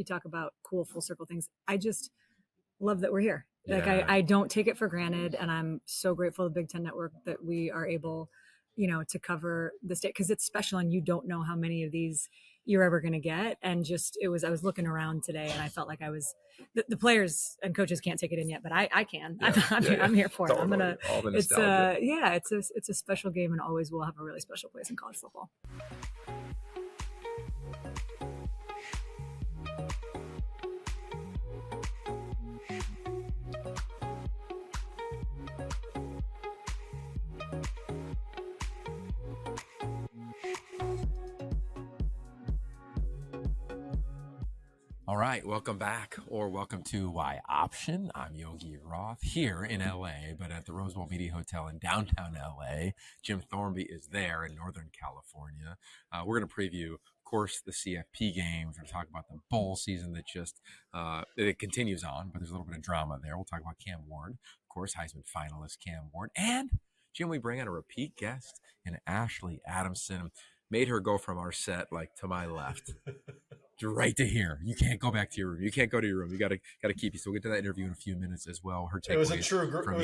you talk about cool full circle things. I just love that we're here. Yeah. Like I don't take it for granted. And I'm so grateful to the Big Ten Network that we are able, to cover the state, because it's special and you don't know how many of these you're ever going to get. And I was looking around today and I felt like I was, the players and coaches can't take it in yet, but I can. Yeah. I'm here for it. Totally. I'm going to, all the it's nostalgia. it's a special game and always will have a really special place in college football. All right, welcome back, or welcome to Y Option. I'm Yogi Roth here in LA, but at the Rose Bowl Media Hotel in downtown LA. Jim Thornby is there in Northern California. We're going to preview, of course, the CFP games. We're going to talk about the bowl season that just it continues on, but there's a little bit of drama there. We'll talk about Cam Ward, of course, Heisman finalist Cam Ward, and Jim, we bring on a repeat guest in Ashley Adamson. Made her go from our set to my left. Right to here. You can't go back to your room. You can't go to your room. You got to keep you. So we'll get to that interview in a few minutes as well. Her takeaways. It was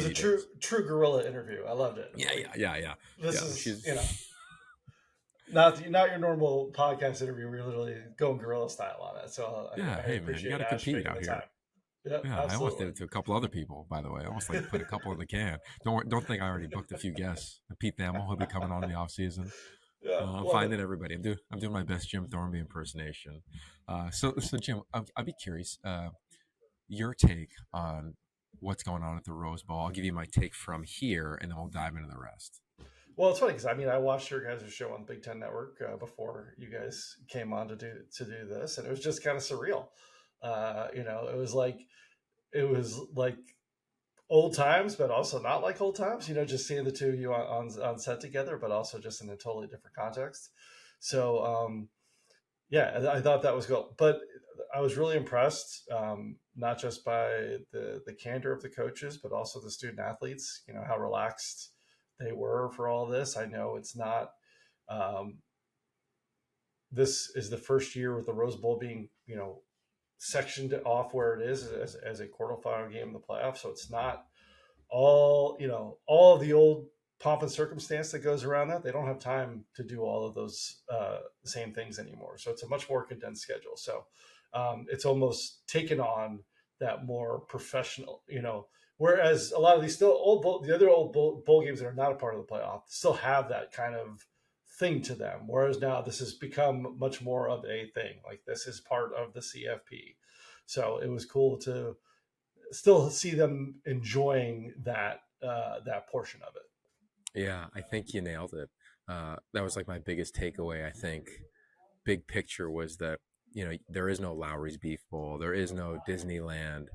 a true gorilla interview. I loved it. Yeah. This is not your normal podcast interview. We're literally going gorilla style on it. So hey man, you got to compete out here. Yeah, I almost did it to a couple other people, by the way. I almost put a couple in the can. Don't think I already booked a few guests. Pete Thamel, he'll be coming on in the off season. Yeah, I'm finding everybody. I'm doing my best Jim Thornby impersonation. So Jim, I'd be curious your take on what's going on at the Rose Bowl. I'll give you my take from here, and then we'll dive into the rest. Well, it's funny because I watched your guys' show on Big Ten Network before you guys came on to do this, and it was just kind of surreal. It was like old times, but also not like old times, just seeing the two of you on set together, but also just in a totally different context. So, I thought that was cool, but I was really impressed, not just by the candor of the coaches, but also the student athletes, how relaxed they were for all this. I know it's not, this is the first year with the Rose Bowl being, sectioned off where it is as a quarterfinal game in the playoffs. So it's not all of the old pomp and circumstance that goes around that. They don't have time to do all of those same things anymore. So it's a much more condensed schedule. So it's almost taken on that more professional, whereas a lot of these the other old bowl games that are not a part of the playoff still have that kind of thing to them. Whereas now this has become much more of a thing. Like this is part of the CFP. So it was cool to still see them enjoying that portion of it. Yeah, I think you nailed it. That was my biggest takeaway. I think big picture was that, there is no Lowry's Beef Bowl. There is no Disneyland.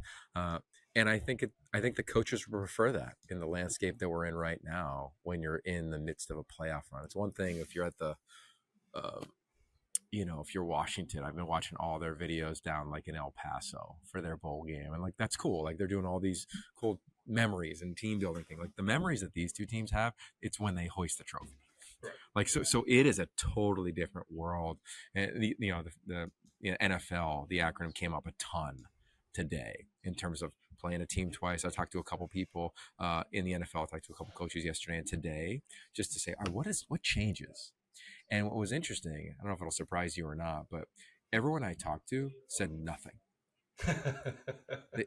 And I think the coaches prefer that in the landscape that we're in right now when you're in the midst of a playoff run. It's one thing if you're at the, if you're Washington. I've been watching all their videos down in El Paso for their bowl game. And that's cool. They're doing all these cool memories and team building thing. The memories that these two teams have, it's when they hoist the trophy. So it is a totally different world. And the NFL, the acronym came up a ton today in terms of playing a team twice. I talked to a couple people in the NFL. I talked to a couple coaches yesterday and today just to say, all right, what changes? And what was interesting, I don't know if it'll surprise you or not, but everyone I talked to said nothing.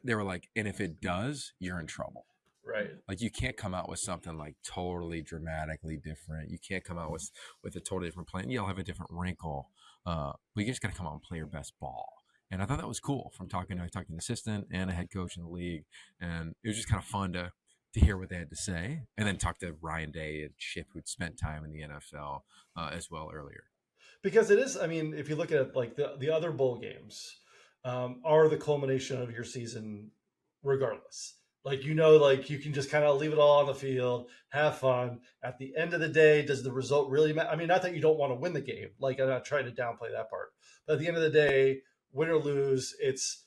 They were like, and if it does, you're in trouble. Right. You can't come out with something totally dramatically different. You can't come out with a totally different plan. You'll have a different wrinkle, but you just got to come out and play your best ball. And I thought that was cool from talking to an assistant and a head coach in the league. And it was just kind of fun to hear what they had to say. And then talk to Ryan Day and Chip, who'd spent time in the NFL as well earlier. Because it is, if you look at it, the other bowl games are the culmination of your season regardless. You can just kind of leave it all on the field, have fun. At the end of the day, does the result really matter? Not that you don't want to win the game. I'm not trying to downplay that part. But at the end of the day, win or lose, it's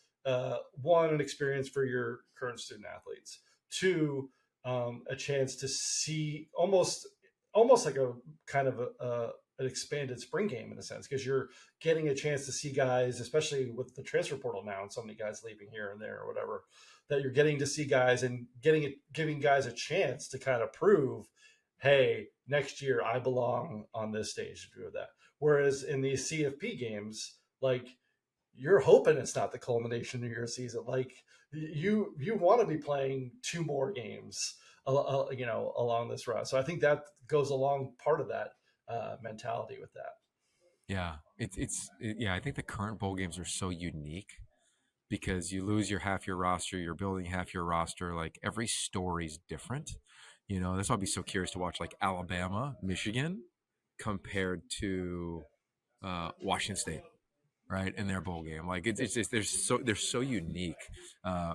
one, an experience for your current student athletes. Two, a chance to see almost like a kind of an expanded spring game in a sense, because you're getting a chance to see guys, especially with the transfer portal now and so many guys leaving here and there or whatever, that you're getting to see guys and giving guys a chance to kind of prove, hey, next year I belong on this stage to do that. Whereas in these CFP games, like, you're hoping it's not the culmination of your season. Like, you want to be playing 2 more games, along this run. So I think that goes along part of that mentality with that. Yeah, yeah. I think the current bowl games are so unique because you lose your half your roster, you're building half your roster. Like every story's different. That's why I'd be so curious to watch like Alabama, Michigan compared to Washington State, right, in their bowl game. Like it's just they're so unique,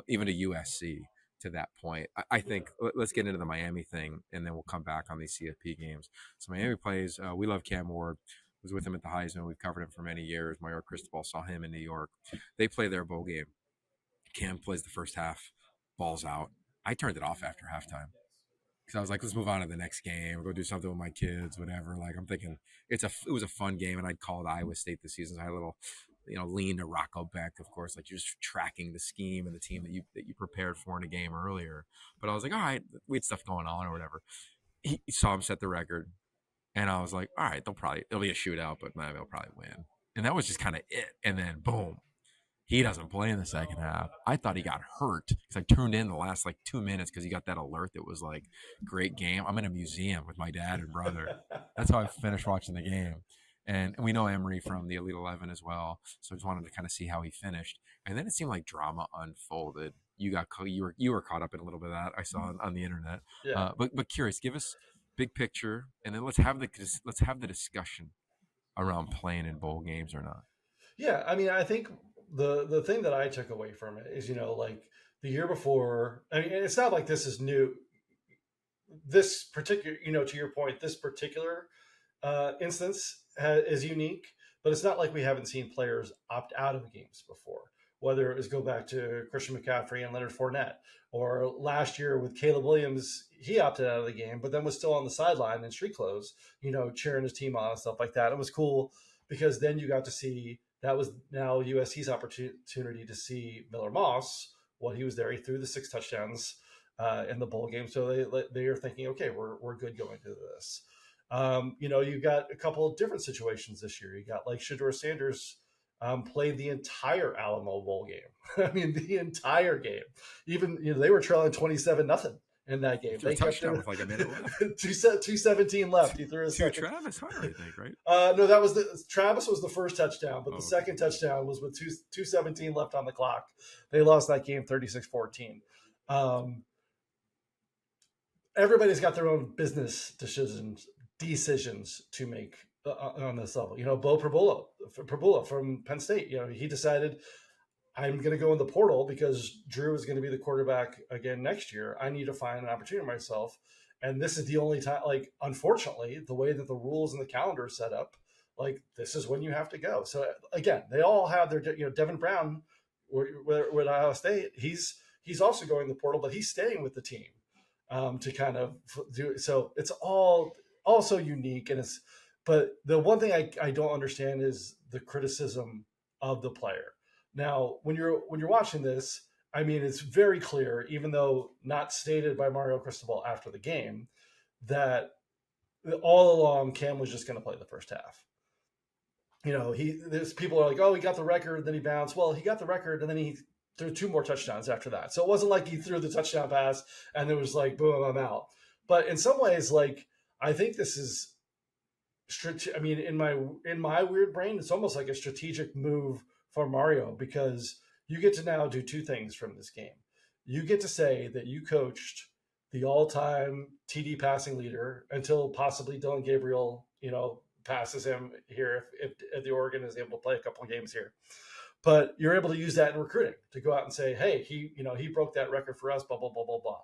even to USC to that point. I think let's get into the Miami thing, and then we'll come back on these CFP games. So Miami plays. We love Cam Ward. Was with him at the Heisman. We've covered him for many years. Mario Cristobal saw him in New York. They play their bowl game. Cam plays the first half, balls out. I turned it off after halftime because I was like, let's move on to the next game or go do something with my kids, whatever. Like I'm thinking it was a fun game, and I'd called Iowa State this season. So I had a little, lean to Rocco Beck, of course, like just tracking the scheme and the team that you prepared for in a game earlier. But I was like, all right, we had stuff going on or whatever. He saw him set the record, and I was like, all right, it'll be a shootout, but Miami will probably win. And that was just kind of it. And then boom, he doesn't play in the second half. I thought he got hurt because I tuned in the last like 2 minutes because he got that alert that was like, great game. I'm in a museum with my dad and brother. That's how I finished watching the game. And we know Emery from the Elite 11 as well. So I just wanted to kind of see how he finished. And then it seemed like drama unfolded. You were caught up in a little bit of that. I saw on the internet. Yeah. But curious, give us big picture, and then let's have the discussion around playing in bowl games or not. Yeah, I mean, I think the thing that I took away from it is, like the year before. I mean, it's not like this is new. This particular, to your point, this particular instance is unique, but it's not like we haven't seen players opt out of games before. Whether it was go back to Christian McCaffrey and Leonard Fournette, or last year with Caleb Williams, he opted out of the game, but then was still on the sideline in street clothes, cheering his team on and stuff like that. It was cool because then you got to see that was now USC's opportunity to see Miller Moss. While he was there, he threw the 6 touchdowns in the bowl game. So they are thinking, okay, we're good going into this. You got a couple of different situations this year. You got like Shedeur Sanders played the entire Alamo Bowl game. I mean, the entire game. Even they were trailing 27-0 in that game. They touchdown with like a minute left. 2:17 left. He threw a second. Travis Hunter, I think, right? No, Travis was the first touchdown, but the second touchdown was with 2:17 left on the clock. They lost that game 36-14. Everybody's got their own business decisions to make on this level. Bo Prabula from Penn State, he decided, I'm going to go in the portal because Drew is going to be the quarterback again next year. I need to find an opportunity myself. And this is the only time, like, unfortunately, the way that the rules and the calendar are set up, like, this is when you have to go. So again, they all have their, Devin Brown with Iowa State, he's also going the portal, but he's staying with the team to kind of do it. So it's all also unique. But the one thing I don't understand is the criticism of the player. Now, when you're watching this, I mean, it's very clear, even though not stated by Mario Cristobal after the game, that all along Cam was just going to play the first half. There's people are like, oh, he got the record, then he bounced. Well, he got the record, and then he threw 2 more touchdowns after that. So it wasn't like he threw the touchdown pass and it was like, boom, I'm out. But in some ways, like, I think this is, I mean, in my weird brain, it's almost like a strategic move for Mario, because you get to now do 2 things from this game. You get to say that you coached the all-time TD passing leader until possibly Dylan Gabriel, passes him here if the Oregon is able to play a couple of games here. But you're able to use that in recruiting to go out and say, hey, he broke that record for us, blah, blah, blah, blah, blah.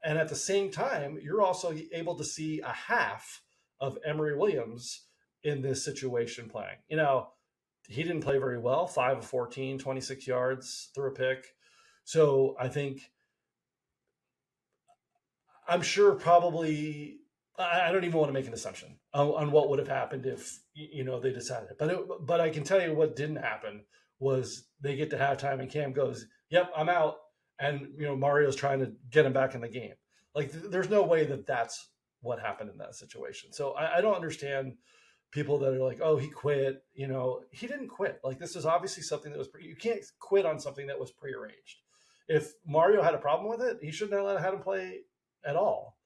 And at the same time, you're also able to see a half of Emory Williams in this situation playing. He didn't play very well, 5 of 14, 26 yards, threw a pick. So I think, I'm sure probably I don't even want to make an assumption on what would have happened if they decided it. But I can tell you what didn't happen was they get to halftime and Cam goes, "Yep, I'm out," and Mario's trying to get him back in the game. Like there's no way that that's what happened in that situation. So I don't understand people that are like, "Oh, he quit." He didn't quit. Like this is obviously something that was you can't quit on something that was prearranged. If Mario had a problem with it, he shouldn't have had him play at all.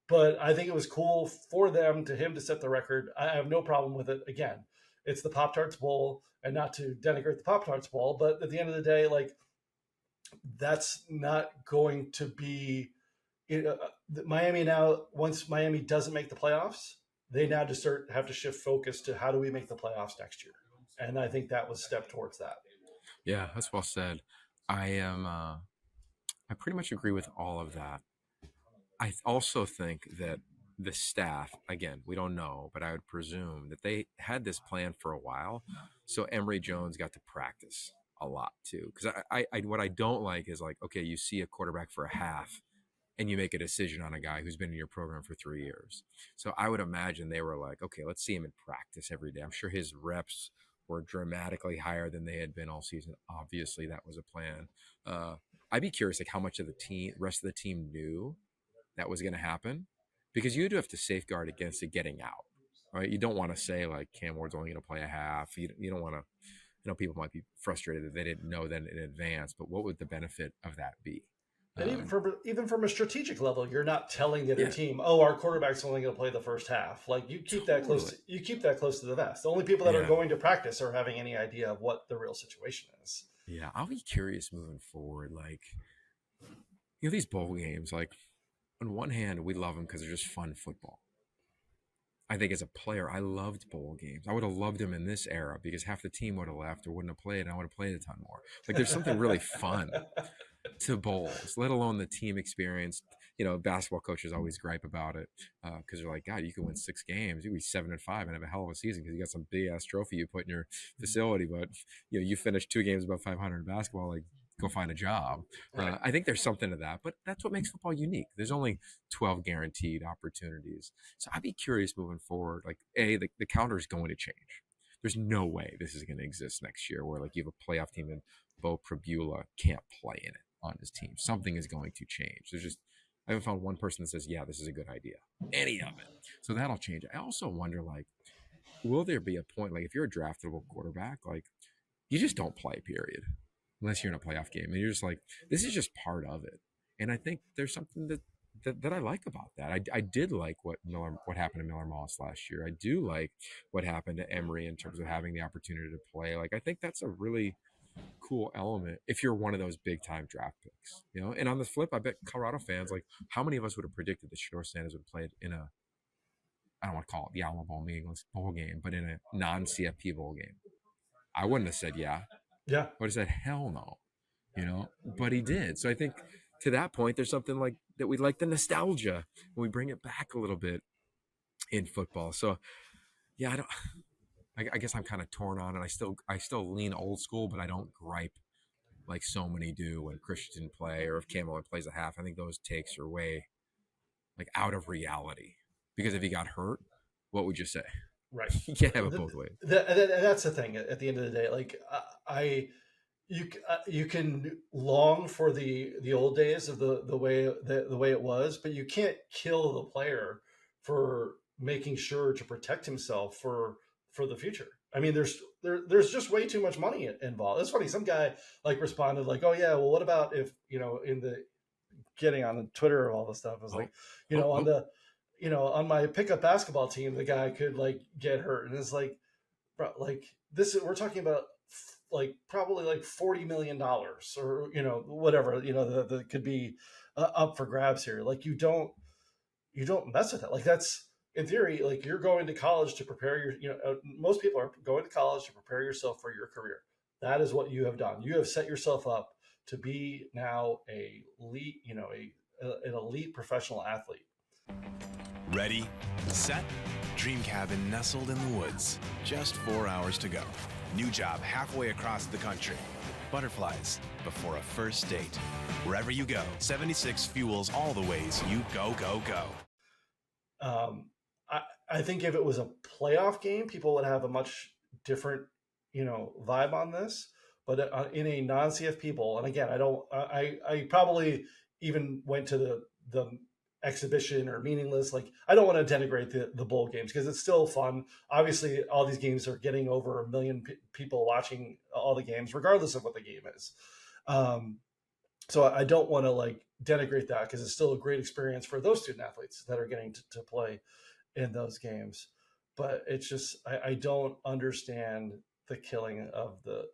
But I think it was cool for him to set the record. I have no problem with it. Again, it's the Pop-Tarts Bowl, and not to denigrate the Pop-Tarts Bowl, but at the end of the day, like that's not going to be Miami now. Once Miami doesn't make the playoffs, they now just have to shift focus to how do we make the playoffs next year, and I think that was a step towards that. Yeah, that's well said. I pretty much agree with all of that. I also think that the staff, again, we don't know, but I would presume that they had this plan for a while. So Emory Jones got to practice a lot too. Because I what I don't like is like, okay, you see a quarterback for a half and you make a decision on a guy who's been in your program for 3 years. So I would imagine they were like, okay, let's see him in practice every day. I'm sure his reps were dramatically higher than they had been all season. Obviously, that was a plan. I'd be curious, like how much of the rest of the team knew that was going to happen, because you do have to safeguard against it getting out, right? You don't want to say like Cam Ward's only going to play a half. You don't want to, people might be frustrated that they didn't know that in advance, but what would the benefit of that be? And even from a strategic level, you're not telling the other team, "Oh, our quarterback's only going to play the first half." Like you keep that close. You keep that close to the vest. The only people that are going to practice are having any idea of what the real situation is. Yeah, I'll be curious moving forward. Like, these bowl games. Like, on one hand, we love them because they're just fun football. I think as a player, I loved bowl games. I would have loved them in this era because half the team would have left or wouldn't have played, and I would have played a ton more. Like, there's something really fun to bowls, let alone the team experience. Basketball coaches always gripe about it because they're like, God, you can win 6 games, you can be 7-5 and have a hell of a season because you got some big ass trophy you put in your facility, but you finished 2 games above 500 in basketball, like go find a job. Right. I think there's something to that, but that's what makes football unique. There's only 12 guaranteed opportunities, so I'd be curious moving forward. Like, the calendar is going to change. There's no way this is going to exist next year where like you have a playoff team and Bo Prabula can't play in it on his team. Something is going to change. I haven't found one person that says, yeah, this is a good idea. Any of it. So that'll change. I also wonder, like, will there be a point, like if you're a draftable quarterback, like you just don't play, period, unless you're in a playoff game. And you're just like, this is just part of it. And I think there's something that I like about that. I did like what happened to Miller Moss last year. I do like what happened to Emory in terms of having the opportunity to play. Like, I think that's a really cool element if you're one of those big time draft picks, And on the flip, I bet Colorado fans, like, how many of us would have predicted that Shedeur Sanders would have played in I don't want to call it the Alamo Bowl meaningless bowl game, but in a non-CFP bowl game? I wouldn't have said yeah. I would have said hell no, but he did. So I think to that point, there's something like that. We like the nostalgia and we bring it back a little bit in football. So yeah, I guess I'm kind of torn on it. I still lean old school, but I don't gripe like so many do when Christian didn't play or if Cameron plays a half. I think those takes are way like out of reality, because if he got hurt, what would you say? Right. You can't have it both ways. That's the thing. At the end of the day, like you can long for the old days of the way it was, but you can't kill the player for making sure to protect himself for the future. I mean, there's just way too much money involved. It's funny. Some guy like responded like, "Oh yeah, well, what about if in the getting on the Twitter of all the stuff?" I was on my pickup basketball team, the guy could like get hurt, and it's like, bro, like we're talking about like probably like $40 million or whatever that could be up for grabs here. Like you don't mess with it. Like that's, in theory, like you're going to college to prepare most people are going to college to prepare yourself for your career. That is what you have done. You have set yourself up to be now an elite professional athlete. Ready, set, dream cabin nestled in the woods. Just 4 hours to go. New job halfway across the country. Butterflies before a first date. Wherever you go, 76 fuels all the ways you go, go, go. I think if it was a playoff game, people would have a much different, vibe on this. But in a non-CFP bowl, and again, I probably even went to the exhibition or meaningless. Like, I don't want to denigrate the bowl games because it's still fun. Obviously, all these games are getting over a million people watching all the games, regardless of what the game is. So I don't want to like denigrate that because it's still a great experience for those student athletes that are getting to play in those games. But it's just I don't understand the killing of the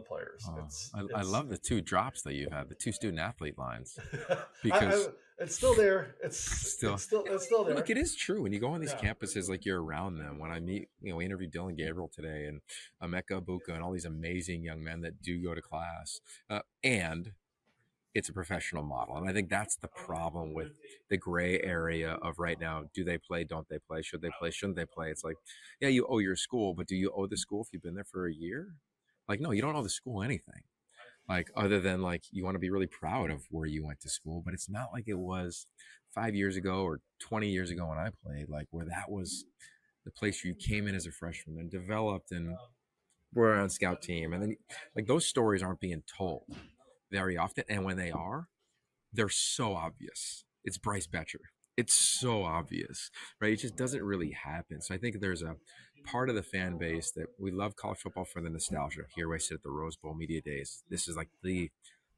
players. I love the 2 drops that you've had, the 2 student athlete lines, I, because it's still there. It's still still there. Look, it is true when you go on these campuses, like you're around them. When I meet, we interviewed Dylan Gabriel today and Emeka Buka and all these amazing young men that do go to class, and it's a professional model. And I think that's the problem with the gray area of right now. Do they play? Don't they play? Should they play? Shouldn't they play? It's like, yeah, you owe your school, but do you owe the school if you've been there for a year? Like, no, you don't owe the school anything. Like, other than like, you want to be really proud of where you went to school, but it's not like it was 5 years ago or 20 years ago when I played, like where that was the place where you came in as a freshman and developed and were on scout team. And then like those stories aren't being told very often. And when they are, they're so obvious. It's Bryce Betcher. It's so obvious, right? It just doesn't really happen. So I think there's a part of the fan base that we love college football for the nostalgia. Here I sit at the Rose Bowl media days. This is like the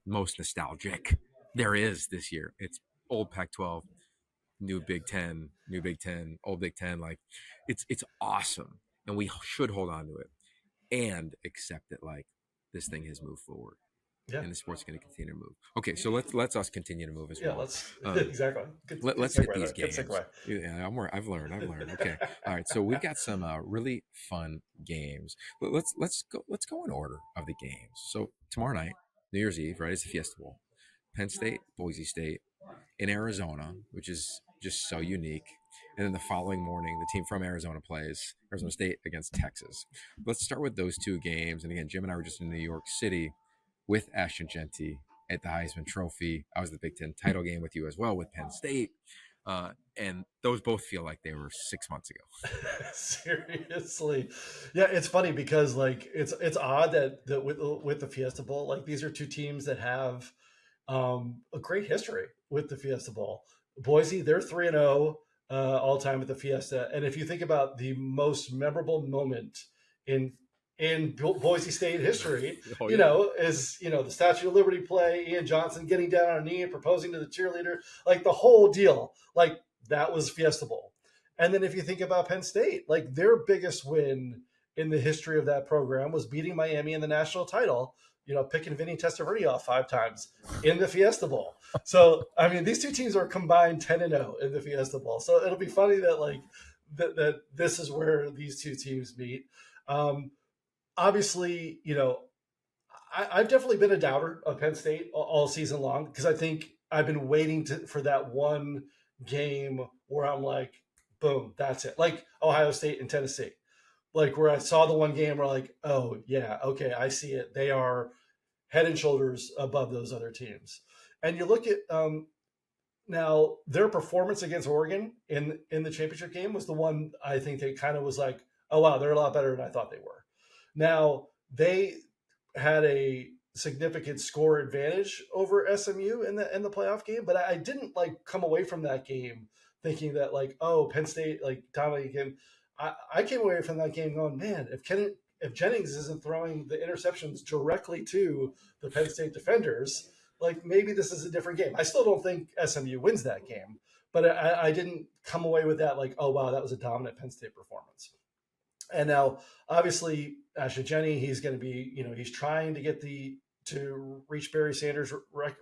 most nostalgic there is this year. It's old Pac-12, new Big Ten, old Big Ten. Like it's awesome. And we should hold on to it and accept that like this thing has moved forward. Yeah. And the sport's going to continue to move. Okay, so let's us continue to move as well. Yeah, let's exactly. Let's hit these games. Yeah, I've learned. Okay, all right. So we've got some really fun games. Let's go in order of the games. So tomorrow night, New Year's Eve, right? It's the Fiesta Bowl. Penn State, Boise State, in Arizona, which is just so unique. And then the following morning, the team from Arizona plays Arizona State against Texas. Let's start with those 2 games. And again, Jim and I were just in New York City with Ashton Genty at the Heisman Trophy. I was at the Big Ten title game with you as well with Penn State. And those both feel like they were 6 months ago. Seriously. Yeah, it's funny because like it's odd that with the Fiesta Bowl, like these are 2 teams that have a great history with the Fiesta Bowl. Boise, they're 3-0 all time at the Fiesta. And if you think about the most memorable moment in Boise State history, is, the Statue of Liberty play, Ian Johnson getting down on a knee and proposing to the cheerleader, like the whole deal, like that was Fiesta Bowl. And then if you think about Penn State, like their biggest win in the history of that program was beating Miami in the national title, picking Vinny Testaverde off 5 times in the Fiesta Bowl. So, I mean, these 2 teams are combined 10-0 in the Fiesta Bowl. So it'll be funny that like that this is where these 2 teams meet. Obviously, I've definitely been a doubter of Penn State all season long because I think I've been waiting for that one game where I'm like, boom, that's it. Like Ohio State and Tennessee, like where I saw the one game where like, oh yeah, okay, I see it. They are head and shoulders above those other teams. And you look at now their performance against Oregon in the championship game was the one I think they kind of was like, oh wow, they're a lot better than I thought they were. Now, they had a significant score advantage over SMU in the playoff game, but I didn't like come away from that game thinking that like, oh, Penn State like dominated game. I came away from that game going, man, if Jennings isn't throwing the interceptions directly to the Penn State defenders, like maybe this is a different game. I still don't think SMU wins that game, but I didn't come away with that like, oh wow, that was a dominant Penn State performance. And now, obviously, Ashley Genty, he's going to be, he's trying to get to reach Barry Sanders'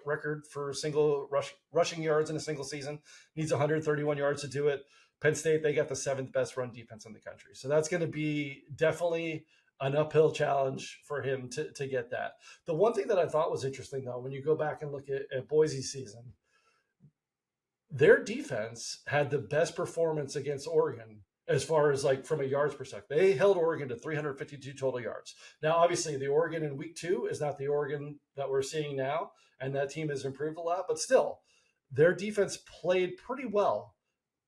record for single rushing yards in a single season. Needs 131 yards to do it. Penn State, they got the 7th best run defense in the country. So that's going to be definitely an uphill challenge for him to get that. The one thing that I thought was interesting, though, when you go back and look at Boise's season, their defense had the best performance against Oregon as far as like from a yards perspective. They held Oregon to 352 total yards. Now, obviously, the Oregon in week 2 is not the Oregon that we're seeing now, and that team has improved a lot, but still, their defense played pretty well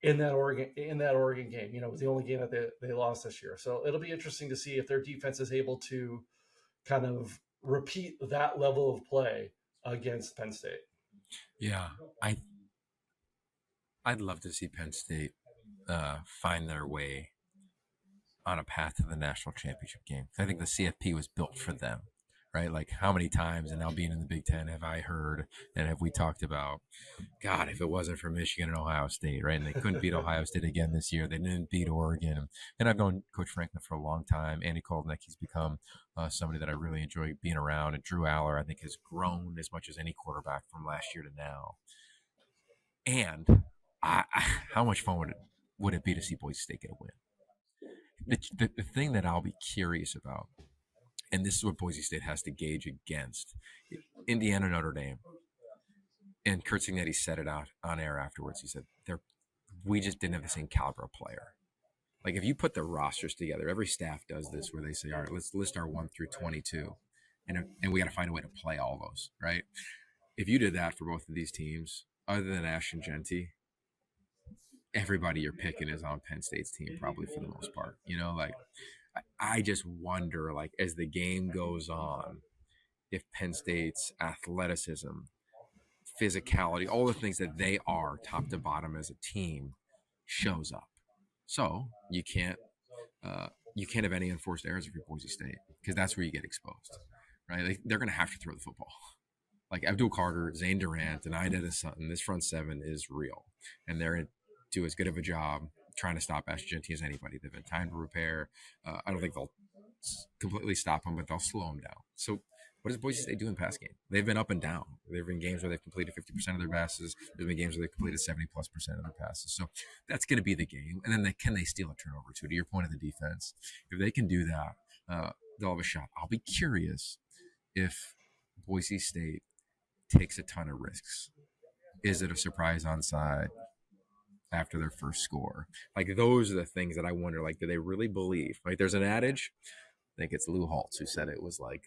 in that Oregon game. It was the only game that they lost this year. So it'll be interesting to see if their defense is able to kind of repeat that level of play against Penn State. Yeah, I'd love to see Penn State find their way on a path to the national championship game. I think the CFP was built for them, right? Like how many times, and now being in the Big Ten, have I heard and have we talked about, God, if it wasn't for Michigan and Ohio State, right? And they couldn't beat Ohio State again this year. They didn't beat Oregon. And I've known Coach Franklin for a long time. Andy Koldnick, he's become somebody that I really enjoy being around. And Drew Aller, I think, has grown as much as any quarterback from last year to now. And how much fun would it be to see Boise State get a win? The thing that I'll be curious about, and this is what Boise State has to gauge against, Indiana, Notre Dame, and Kurt Cignetti said it out on air afterwards. He said, we just didn't have the same caliber of player. Like if you put the rosters together, every staff does this where they say, all right, let's list our 1 through 22, and we got to find a way to play all those, right? If you did that for both of these teams, other than Ash and Genty, everybody you're picking is on Penn State's team, probably for the most part. Like I just wonder, like as the game goes on, if Penn State's athleticism, physicality, all the things that they are top to bottom as a team shows up. So you can't have any unforced errors if you're Boise State, because that's where you get exposed, right? They're going to have to throw the football. Like Abdul Carter, Zane Durant, and Ida Sutton, this front seven is real, and they're going to do as good of a job trying to stop Ash Genty as anybody. They've had time to repair. I don't think they'll completely stop them, but they'll slow them down. So what does Boise State do in the pass game? They've been up and down. There have been games where they've completed 50% of their passes. There's been games where they've completed 70+% of their passes. So that's going to be the game. And then can they steal a turnover too? To your point of the defense, if they can do that, they'll have a shot. I'll be curious if Boise State takes a ton of risks. Is it a surprise onside after their first score? Like those are the things that I wonder, like, do they really believe? Like there's an adage, I think it's Lou Holtz who said it was like,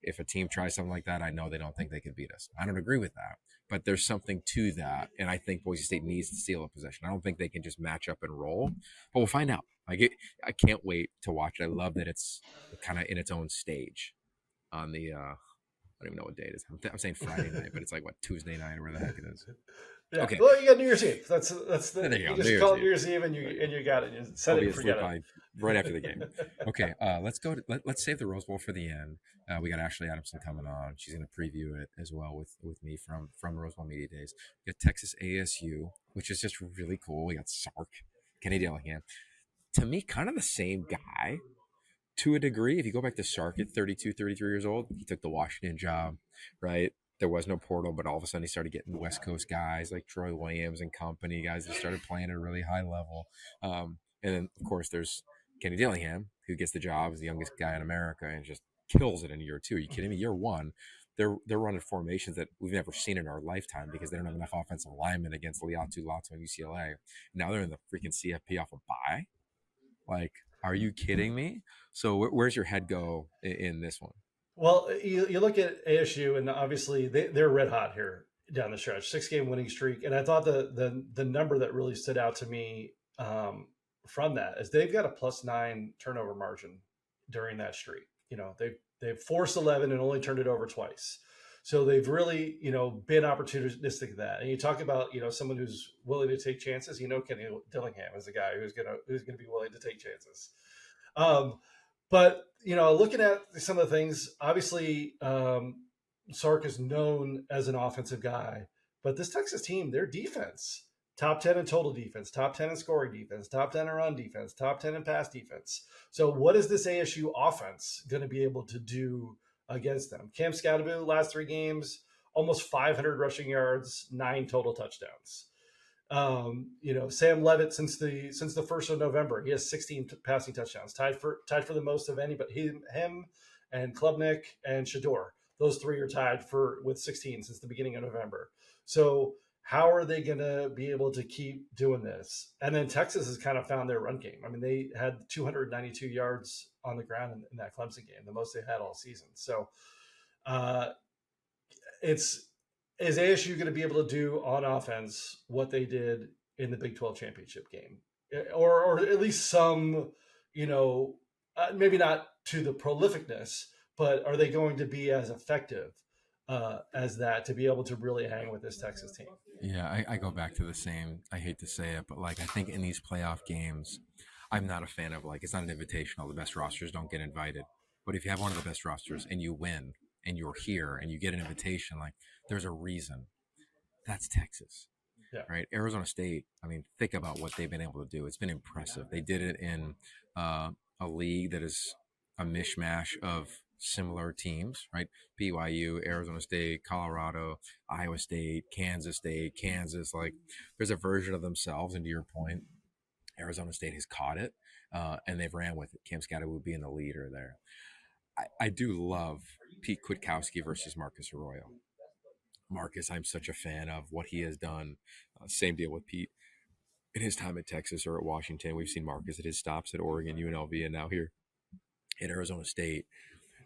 if a team tries something like that, I know they don't think they can beat us. I don't agree with that, but there's something to that. And I think Boise State needs to steal a possession. I don't think they can just match up and roll, but we'll find out. I can't wait to watch it. I love that it's kind of in its own stage on the, I don't even know what day it is. I'm saying Friday night, but it's like Tuesday night or where the heck it is. Yeah. Okay. Well, you got New Year's Eve. That's the there you go. just call it New Year's Eve and you got it. You set it and forget it. Right after the game. Okay. Let's save the Rose Bowl for the end. We got Ashley Adamson coming on. She's going to preview it as well with me from Rose Bowl Media Days. We got Texas ASU, which is just really cool. We got Sark, Kenny Dillingham. To me, kind of the same guy to a degree. If you go back to Sark at 32, 33 years old, he took the Washington job, right? There was no portal, but all of a sudden he started getting West Coast guys like Troy Williams and company, guys that started playing at a really high level. And then, of course, there's Kenny Dillingham, who gets the job as the youngest guy in America and just kills it in year 2. Are you kidding me? Year 1, they're running formations that we've never seen in our lifetime because they don't have enough offensive linemen against Liatu Latu and UCLA. Now they're in the freaking CFP off a bye. Like, are you kidding me? So where's your head go in this one? Well, you look at ASU, and obviously they're red hot here down the stretch, 6-game winning streak. And I thought the number that really stood out to me from that is they've got a +9 turnover margin during that streak. They've forced 11 and only turned it over twice. So they've really, been opportunistic at that. And you talk about, someone who's willing to take chances. Kenny Dillingham is a guy who's gonna be willing to take chances. But looking at some of the things, obviously, Sark is known as an offensive guy, but this Texas team, their defense, top 10 in total defense, top 10 in scoring defense, top 10 in run defense, top 10 in pass defense. So what is this ASU offense going to be able to do against them? Cam Scadaboo, last 3 games, almost 500 rushing yards, 9 total touchdowns. Sam Levitt since the 1st of November, he has 16 passing touchdowns, tied for the most of any, but him and Klubnik and Shador, those 3 are tied with 16 since the beginning of November. So how are they going to be able to keep doing this? And then Texas has kind of found their run game. I mean, they had 292 yards on the ground in that Clemson game, the most they had all season. So is ASU going to be able to do on offense what they did in the Big 12 championship game, or at least some, maybe not to the prolificness, but are they going to be as effective as that to be able to really hang with this Texas team? Yeah, I go back to the same. I hate to say it, but like I think in these playoff games, I'm not a fan of like it's not an invitational. The best rosters don't get invited. But if you have one of the best rosters and you win and you're here and you get an invitation, like there's a reason. That's Texas. Yeah. Right? Arizona State, I mean, think about what they've been able to do. It's been impressive. They did it in a league that is a mishmash of similar teams, right? BYU, Arizona State, Colorado, Iowa State, Kansas. Like, there's a version of themselves. And to your point, Arizona State has caught it, and they've ran with it. Cam Scatterwood being the leader there. I do love Pete Kwiatkowski versus Marcus Arroyo. Marcus, I'm such a fan of what he has done. Same deal with Pete. In his time at Texas or at Washington, we've seen Marcus at his stops at Oregon, UNLV, and now here at Arizona State.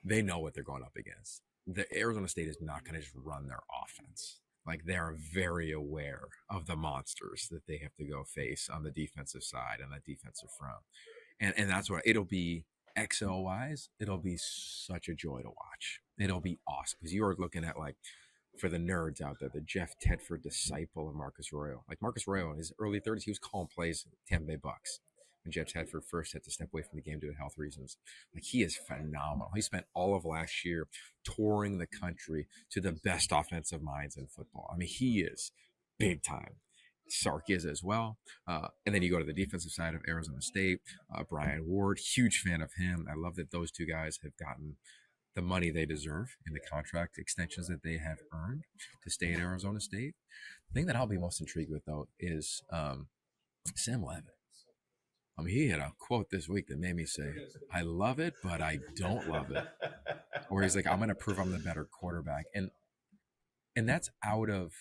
They know what they're going up against. The Arizona State is not going to just run their offense. Like, they're very aware of the monsters that they have to go face on the defensive side and that defensive front. And that's what it'll be. XO-wise, it'll be such a joy to watch. It'll be awesome because you are looking at, like, for the nerds out there, the Jeff Tedford disciple of Marcus Arroyo. Like, Marcus Arroyo in his early 30s, he was calling plays at Tampa Bay Bucks when Jeff Tedford first had to step away from the game due to health reasons. Like, he is phenomenal. He spent all of last year touring the country to the best offensive minds in football. I mean, he is big time. Sark is as well. And then you go to the defensive side of Arizona State, Brian Ward, huge fan of him. I love that those two guys have gotten the money they deserve in the contract extensions that they have earned to stay at Arizona State. The thing that I'll be most intrigued with, though, is Sam Levitt. I mean, he had a quote this week that made me say, I love it, but I don't love it. Where he's like, I'm going to prove I'm the better quarterback. And that's out of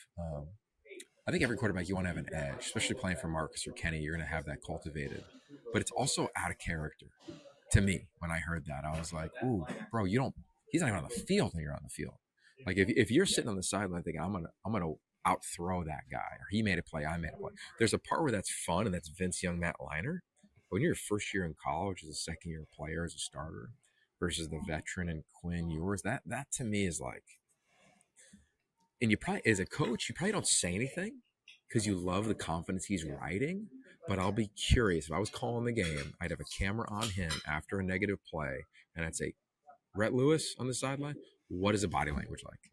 I think every quarterback, you want to have an edge, especially playing for Marcus or Kenny. You're going to have that cultivated. But it's also out of character. To me, when I heard that, I was like, ooh, bro, he's not even on the field when you're on the field. Like, if you're sitting on the sideline thinking, I'm gonna out throw that guy, or he made a play, I made a play. There's a part where that's fun, and that's Vince Young, Matt Leinart. But when you're your first year in college as a second-year player, as a starter, versus the veteran and Quinn Ewers, that to me is like, and you probably, as a coach, you probably don't say anything because you love the confidence he's riding. But I'll be curious. If I was calling the game, I'd have a camera on him after a negative play, and I'd say, Rhett Lewis on the sideline, what is the body language like?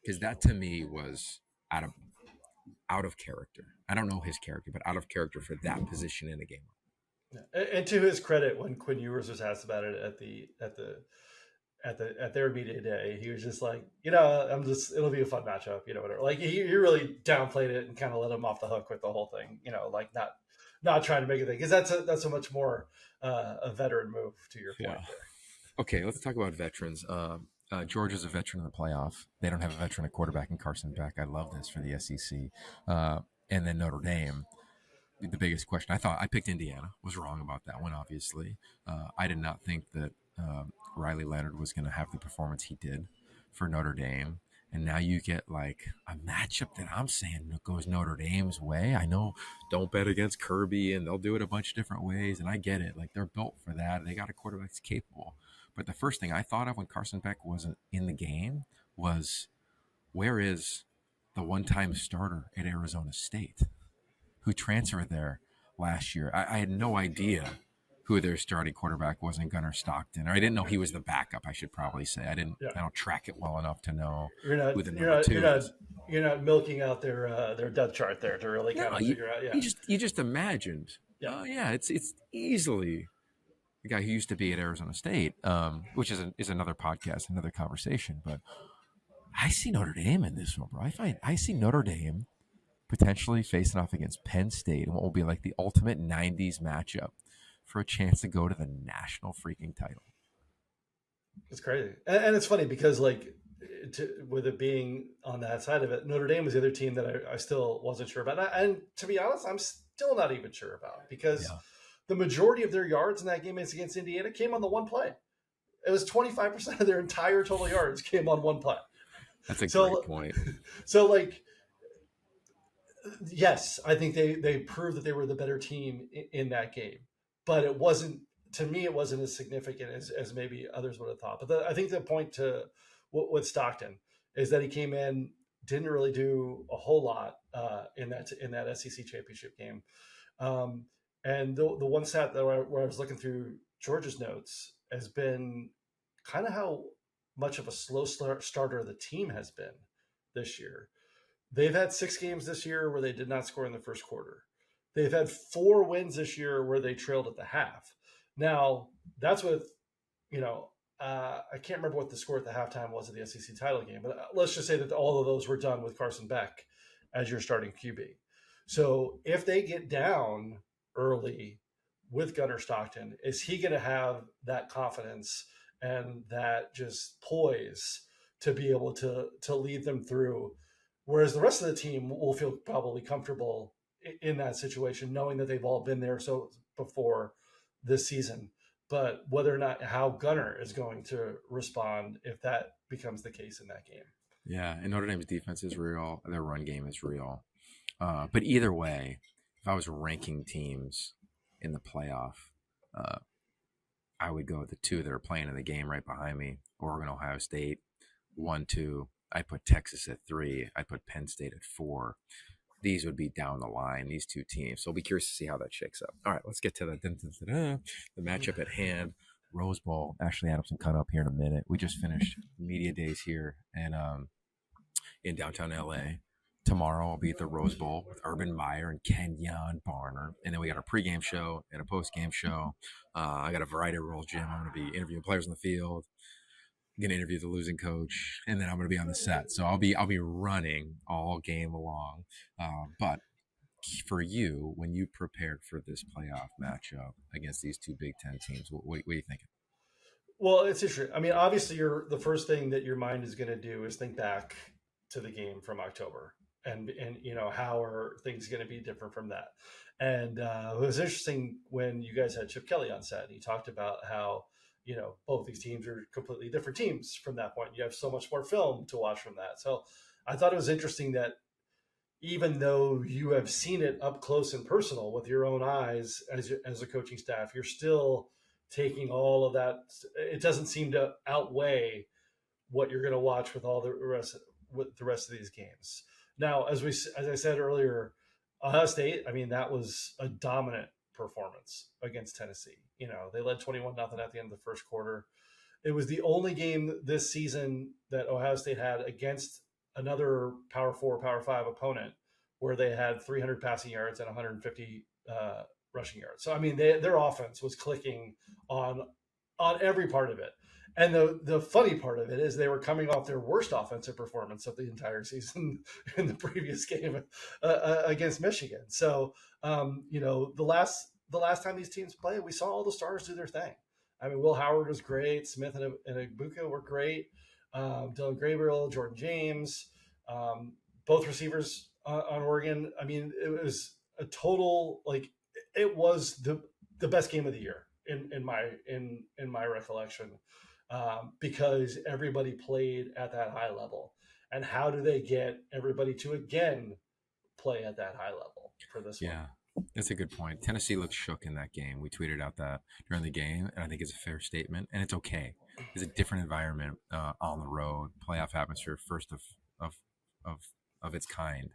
Because that to me was out of character. I don't know his character, but out of character for that position in the game. And to his credit, when Quinn Ewers was asked about it at their media day, he was just like, it'll be a fun matchup, whatever. Like, he really downplayed it and kind of let him off the hook with the whole thing, like not trying to make a thing, because that's a much more a veteran move, to your point. Yeah. Okay, let's talk about veterans. Georgia's a veteran in the playoff. They don't have a veteran at quarterback in Carson Beck. I love this for the SEC. And then Notre Dame. The biggest question, I picked Indiana. Was wrong about that one, obviously. I did not think that Riley Leonard was going to have the performance he did for Notre Dame. And now you get like a matchup that I'm saying goes Notre Dame's way. I know, don't bet against Kirby, and they'll do it a bunch of different ways. And I get it. Like, they're built for that. They got a quarterback that's capable. But the first thing I thought of when Carson Beck wasn't in the game was, where is the one-time starter at Arizona State who transferred there last year? I had no idea who their starting quarterback was in Gunnar Stockton. Or I didn't know he was the backup, I should probably say. I don't track it well enough to know who the number two is. You're not milking out their depth chart there to really kind of figure out. Yeah. You just imagined. Yeah. It's easily the guy who used to be at Arizona State, which is another podcast, another conversation. But I see Notre Dame in this one, bro. I see Notre Dame potentially facing off against Penn State in what will be like the ultimate 90s matchup for a chance to go to the national freaking title. It's crazy. And it's funny because, like, with it being on that side of it, Notre Dame was the other team that I still wasn't sure about. And to be honest, I'm still not even sure about, because the majority of their yards in that game against Indiana came on the one play. It was 25% of their entire total yards came on one play. That's a great point. So, like, Yes, I think they proved that they were the better team in that game, but it wasn't, to me, it wasn't as significant as maybe others would have thought. But I think the point to with Stockton is that he came in, didn't really do a whole lot in that SEC championship game. And the one stat that where I was looking through Georgia's notes has been kind of how much of a slow starter the team has been this year. They've had 6 games this year where they did not score in the first quarter. They've had 4 wins this year where they trailed at the half. Now, that's with, I can't remember what the score at the halftime was of the SEC title game, but let's just say that all of those were done with Carson Beck as your starting QB. So if they get down early with Gunnar Stockton, is he going to have that confidence and that just poise to be able to lead them through? Whereas the rest of the team will feel probably comfortable in that situation, knowing that they've all been there so before this season. But whether or not how Gunnar is going to respond, if that becomes the case in that game. Yeah, and Notre Dame's defense is real. Their run game is real. But either way, if I was ranking teams in the playoff, I would go with the 2 that are playing in the game right behind me. Oregon, Ohio State, 1, 2. I put Texas at 3. I put Penn State at 4. These would be down the line, these 2 teams. So I'll be curious to see how that shakes up. All right, let's get to the matchup at hand. Rose Bowl. Ashley Adamson coming up here in a minute. We just finished media days here and in downtown LA. Tomorrow I'll be at the Rose Bowl with Urban Meyer and Kenyon Barner. And then we got a pregame show and a postgame show. I got a variety of roles, Jim. I'm going to be interviewing players on the field. I'm going to interview the losing coach, and then I'm going to be on the set. So I'll be running all game long. But for you, when you prepared for this playoff matchup against these 2 Big Ten teams, what are you thinking? Well, it's interesting. I mean, obviously, the first thing that your mind is going to do is think back to the game from October, and how are things going to be different from that. And it was interesting when you guys had Chip Kelly on set. He talked about how both these teams are completely different teams from that point. You have so much more film to watch from that. So I thought it was interesting that even though you have seen it up close and personal with your own eyes as a coaching staff, you're still taking all of that. It doesn't seem to outweigh what you're going to watch with all the rest of these games. Now, as I said earlier, Ohio State, I mean, that was a dominant performance against Tennessee. They led 21-0 at the end of the first quarter. It was the only game this season that Ohio State had against another Power 4, Power 5 opponent where they had 300 passing yards and 150 rushing yards. So, I mean, their offense was clicking on every part of it. And the funny part of it is they were coming off their worst offensive performance of the entire season in the previous game against Michigan. So, the last time these teams played, we saw all the stars do their thing. I mean, Will Howard was great. Smith and Ibuka were great. Dylan Gabriel, Jordan James, both receivers on Oregon. I mean, it was a total, it was the best game of the year in my recollection. Because everybody played at that high level. And how do they get everybody to again play at that high level for this one? Yeah, that's a good point. Tennessee looked shook in that game. We tweeted out that during the game, and I think it's a fair statement. And it's okay. It's a different environment on the road, playoff atmosphere, first of its kind.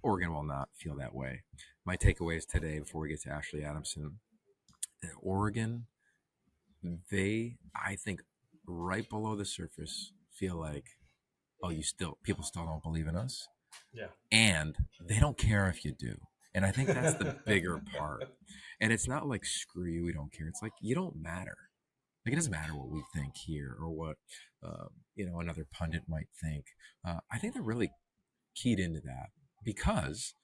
Oregon will not feel that way. My takeaways today, before we get to Ashley Adamson, Oregon, I think, right below the surface, feel like, people still don't believe in us. Yeah. And they don't care if you do. And I think that's the bigger part. And it's not like, screw you, we don't care. It's like, you don't matter. Like, it doesn't matter what we think here or what, another pundit might think. I think they're really keyed into that because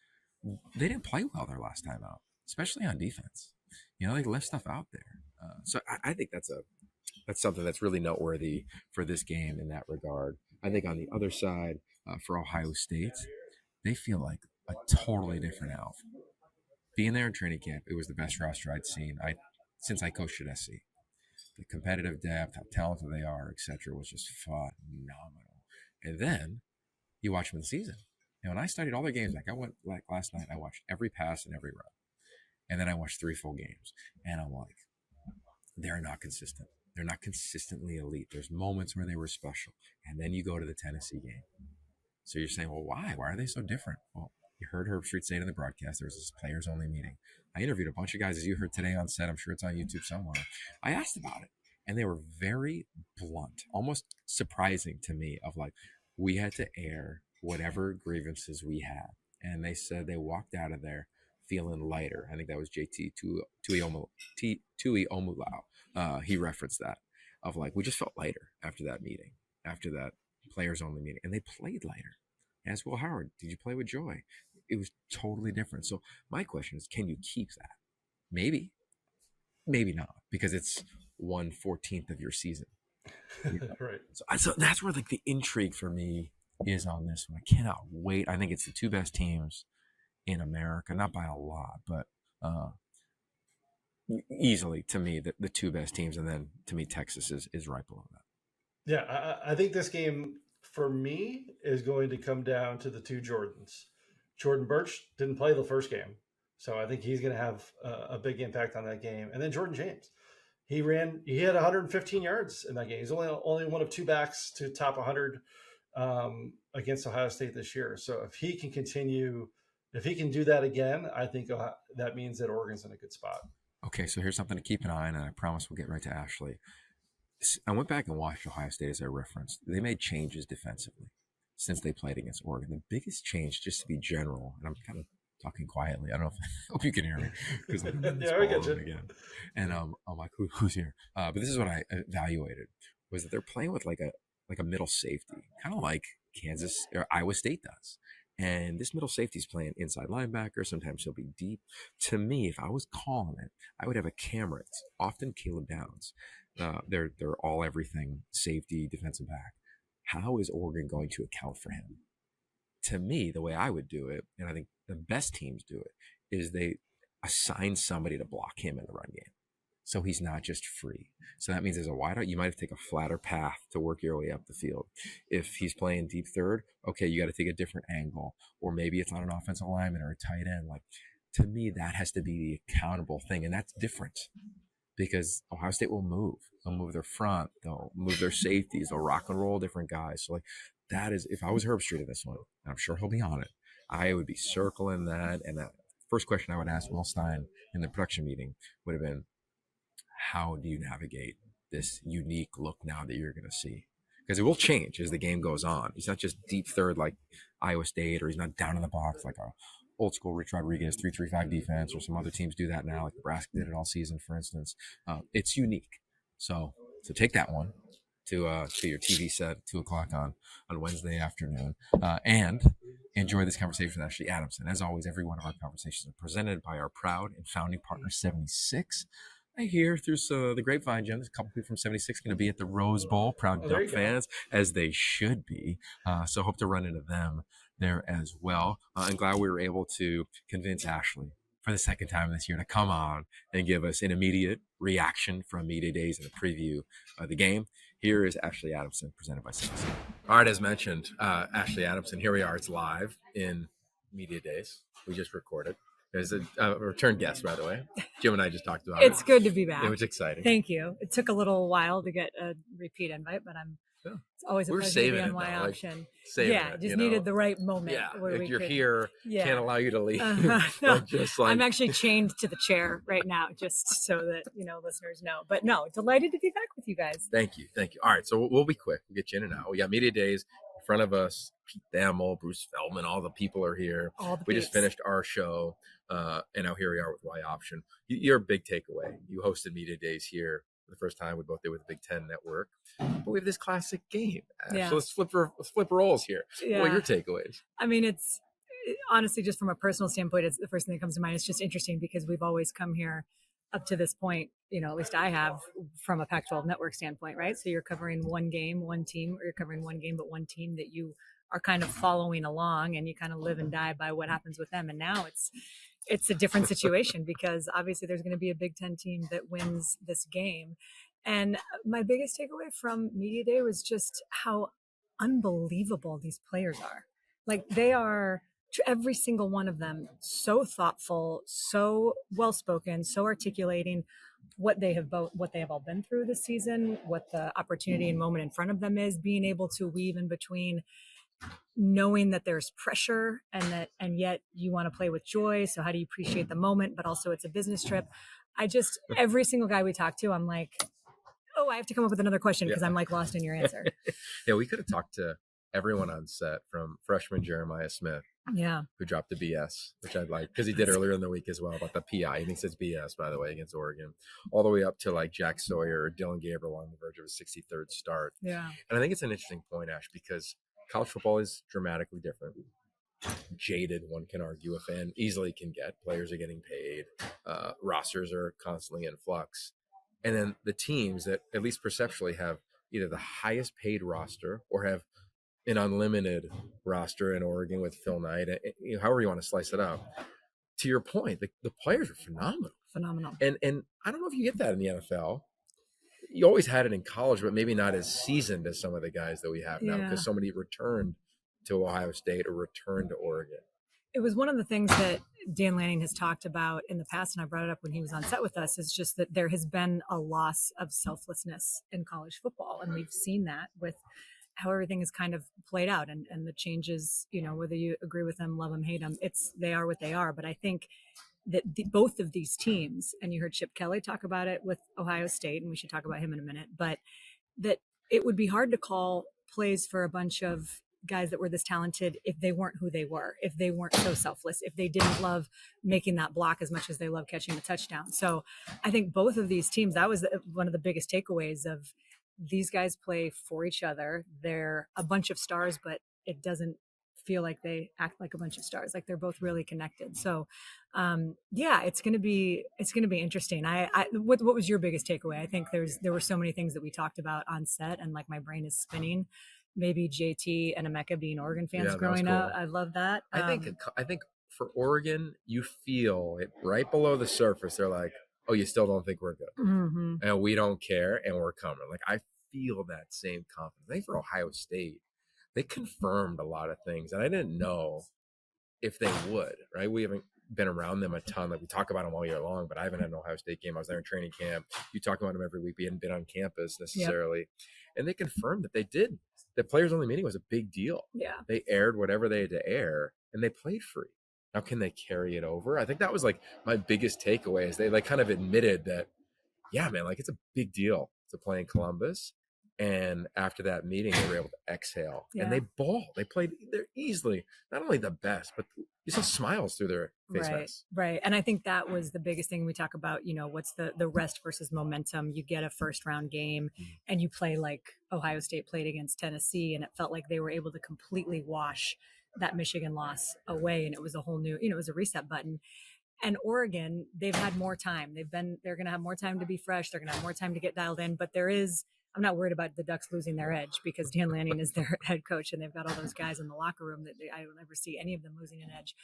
they didn't play well their last time out, especially on defense. They left stuff out there. So I think that's something that's really noteworthy for this game in that regard. I think on the other side, for Ohio State, they feel like a totally different outfit. Being there in training camp, it was the best roster I'd seen since I coached at SC. The competitive depth, how talented they are, etc., was just phenomenal. And then you watch them in the season, And when I studied all their games, like I went like last night, I watched every pass and every run. And then I watched 3 full games. And I'm like, they're not consistent. They're not consistently elite. There's moments where they were special. And then you go to the Tennessee game. So you're saying, well, why? Why are they so different? Well, you heard Herb Street say it in the broadcast. There was this players only meeting. I interviewed a bunch of guys, as you heard today on set. I'm sure it's on YouTube somewhere. I asked about it. And they were very blunt, almost surprising to me of like, we had to air whatever grievances we had. And they said they walked out of there feeling lighter. I think that was JT Tui Omulau. He referenced that of like, we just felt lighter after that meeting, after that players only meeting. And they played lighter. I asked Will Howard, did you play with joy? It was totally different. So my question is, can you keep that? Maybe not, because it's 1/14 of your season. Right. So that's where like the intrigue for me is on this one. I cannot wait. I think it's the 2 best teams in America, not by a lot, but easily to me the 2 best teams, and then to me Texas is right below that. Yeah, I think this game for me is going to come down to the 2 Jordans. Jordan Birch didn't play the first game, so I think he's going to have a big impact on that game. And then Jordan James, he had 115 yards in that game. He's only one of 2 backs to top 100 against Ohio State this year. So if he can do that again, I think that means that Oregon's in a good spot. Okay, so here's something to keep an eye on, and I promise we'll get right to Ashley. I went back and watched Ohio State, as I referenced. They made changes defensively since they played against Oregon. The biggest change, just to be general, and I'm kind of talking quietly. I don't know I hope you can hear me, because yeah, we get you again. And I'm like, who's here? But this is what I evaluated, was that they're playing with like a middle safety, kind of like Kansas or Iowa State does. And this middle safety is playing inside linebacker. Sometimes he'll be deep. To me, if I was calling it, I would have a camera. It's often Caleb Downs. They're all everything safety, defensive back. How is Oregon going to account for him? To me, the way I would do it, and I think the best teams do it, is they assign somebody to block him in the run game, so he's not just free. So that means as a wideout, you might have to take a flatter path to work your way up the field. If he's playing deep third, okay, you got to take a different angle, or maybe it's on an offensive lineman or a tight end. Like, to me, that has to be the accountable thing, and that's different because Ohio State will move. They'll move their front, they'll move their safeties, they'll rock and roll different guys. So like, that is, if I was Herb Street in this one, and I'm sure he'll be on it, I would be circling that. And that first question I would ask Will Stein in the production meeting would have been, how do you navigate this unique look now that you're going to see? Because it will change as the game goes on. He's not just deep third like Iowa State, or he's not down in the box like a old school Rich Rodriguez 3-3-5 defense, or some other teams do that now, like Nebraska did it all season, for instance. It's unique. So take that one to your TV set at 2:00 on Wednesday afternoon, and enjoy this conversation with Ashley Adamson. As always, every one of our conversations are presented by our proud and founding partner, 76. I hear through the grapevine, Jim, there's a couple people from 76 going to be at the Rose Bowl. Proud Duck fans, as they should be. So hope to run into them there as well. I'm glad we were able to convince Ashley for the second time this year to come on and give us an immediate reaction from Media Days and a preview of the game. Here is Ashley Adamson, presented by 76. All right, as mentioned, Ashley Adamson, here we are. It's live in Media Days. We just recorded. There's a return guest, by the way. Jim and I just talked about it. It's good to be back. It was exciting. Thank you. It took a little while to get a repeat invite, but it's always a pleasure to be on Y Option. Needed the right moment. Yeah, if you're here, can't allow you to leave. No, I'm actually chained to the chair right now, just so that listeners know. But no, delighted to be back with you guys. Thank you. All right, so we'll be quick. We'll get you in and out. We got Media Days in front of us. Pete Thamel, Bruce Feldman, all the people are here. We just finished our show, and now here we are with Y Option. Your big takeaway: you hosted Media Days here for the first time. We both did with the Big Ten Network, but we have this classic game. So let's flip roles here. Yeah. What are your takeaways? I mean, it's honestly just from a personal standpoint, it's the first thing that comes to mind. It's just interesting because we've always come here up to this point, at least I have, from a Pac-12 network standpoint, right? So you're covering one game, one team, or you're covering one game but one team that you are kind of following along, and you kind of live and die by what happens with them. And now it's a different situation because obviously there's going to be a Big Ten team that wins this game. And my biggest takeaway from Media Day was just how unbelievable these players are. Like they are, every single one of them, so thoughtful, so well spoken, so articulating what they have all been through this season, what the opportunity and moment in front of them is, being able to weave in between knowing that there's pressure and yet you want to play with joy. So how do you appreciate the moment, but also it's a business trip. Every single guy we talk to, I'm like, oh, I have to come up with another question because I'm like lost in your answer. Yeah, we could have talked to everyone on set, from freshman Jeremiah Smith, who dropped the BS, which I'd like, because he did earlier in the week as well, about the PI. He thinks it's BS, by the way, against Oregon, all the way up to like Jack Sawyer or Dylan Gabriel on the verge of a 63rd start. Yeah. And I think it's an interesting point, Ash, because college football is dramatically different. Jaded, one can argue, a fan easily can get. Players are getting paid. Rosters are constantly in flux. And then the teams that, at least perceptually, have either the highest paid roster or have an unlimited roster in Oregon with Phil Knight, however you want to slice it up. To your point, the players are phenomenal. And I don't know if you get that in the NFL. You always had it in college, but maybe not as seasoned as some of the guys that we have now, because so many returned to Ohio State or returned to Oregon. It was one of the things that Dan Lanning has talked about in the past, and I brought it up when he was on set with us, is just that there has been a loss of selflessness in college football. And we've seen that with how everything is kind of played out and the changes, whether you agree with them, love them, hate them, they are what they are. But I think that both of these teams, and you heard Chip Kelly talk about it with Ohio State, and we should talk about him in a minute, but that it would be hard to call plays for a bunch of guys that were this talented if they weren't who they were, if they weren't so selfless, if they didn't love making that block as much as they love catching the touchdown. So I think both of these teams, that was one of the biggest takeaways of these guys play for each other. They're a bunch of stars, but it doesn't feel like they act like a bunch of stars. Like they're both really connected. So it's going to be interesting. What was your biggest takeaway? I think there were so many things that we talked about on set, and like my brain is spinning. Maybe JT and Emeka being Oregon fans growing up. I love that. I think for Oregon, you feel it right below the surface. They're like, oh, you still don't think we're good. Mm-hmm. And we don't care, and we're coming. Like, I feel that same confidence. I think for Ohio State, they confirmed a lot of things, and I didn't know if they would, right? We haven't been around them a ton. Like, we talk about them all year long, but I haven't had an Ohio State game. I was there in training camp. You talk about them every week. We hadn't been on campus necessarily. Yep. And they confirmed that they did. The players only meeting was a big deal. Yeah. They aired whatever they had to air, and they played free. Now, can they carry it over? I think that was like my biggest takeaway, is they like kind of admitted that, yeah, man, like it's a big deal to play in Columbus. And after that meeting, they were able to exhale, and they balled. They're easily not only the best, but you saw smiles through their face masks. Right. And I think that was the biggest thing we talk about, what's the rest versus momentum. You get a first round game and you play like Ohio State played against Tennessee, and it felt like they were able to completely wash that Michigan loss away. And it was a whole new, it was a reset button. And Oregon, they've had more time. They're going to have more time to be fresh. They're going to have more time to get dialed in, but I'm not worried about the Ducks losing their edge, because Dan Lanning is their head coach, and they've got all those guys in the locker room that I don't ever see any of them losing an edge.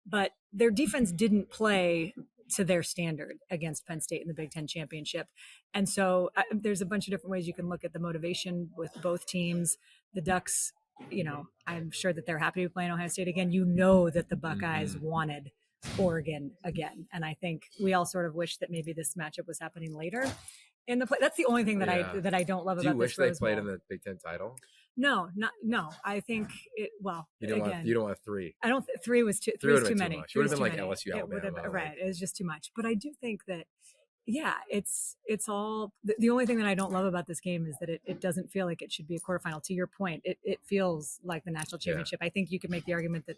But their defense didn't play to their standard against Penn State in the Big Ten championship. And so there's a bunch of different ways you can look at the motivation with both teams. The Ducks, I'm sure that they're happy to be playing Ohio State again. That the Buckeyes wanted Oregon again. And I think we all sort of wish that maybe this matchup was happening later in the play. That's the only thing that I don't love about this. Do you wish they played in the Big Ten title? No. I think it. Well, you don't want three. I don't. Three was too. Three was too many. It would have been like LSU, Alabama. Right. It was just too much. But I do think that. Yeah, it's all. The only thing that I don't love about this game is that it doesn't feel like it should be a quarterfinal. To your point, it feels like the national championship. I think you could make the argument that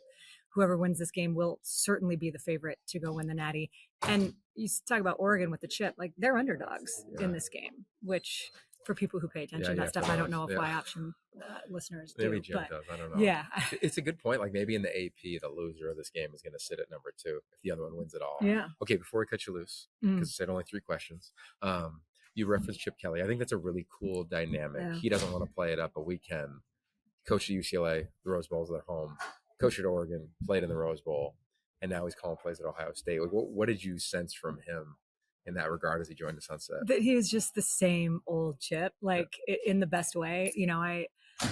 whoever wins this game will certainly be the favorite to go win the Natty. And you talk about Oregon with the chip, like they're underdogs in this game, which for people who pay attention to that stuff, I don't know if Y option listeners do. Maybe Jim does. I don't know. Yeah. It's a good point. Like maybe in the AP, the loser of this game is going to sit at number 2 if the other one wins it all. Yeah. Okay, before we cut you loose, because I said only 3 questions, you referenced Chip Kelly. I think that's a really cool dynamic. Yeah. He doesn't want to play it up, but we can. Coach at UCLA, the Rose Bowl's their home. Coach at Oregon, played in the Rose Bowl, and now he's calling plays at Ohio State. Like, what did you sense from him in that regard as he joined the Sunset? That he was just the same old Chip, like in the best way.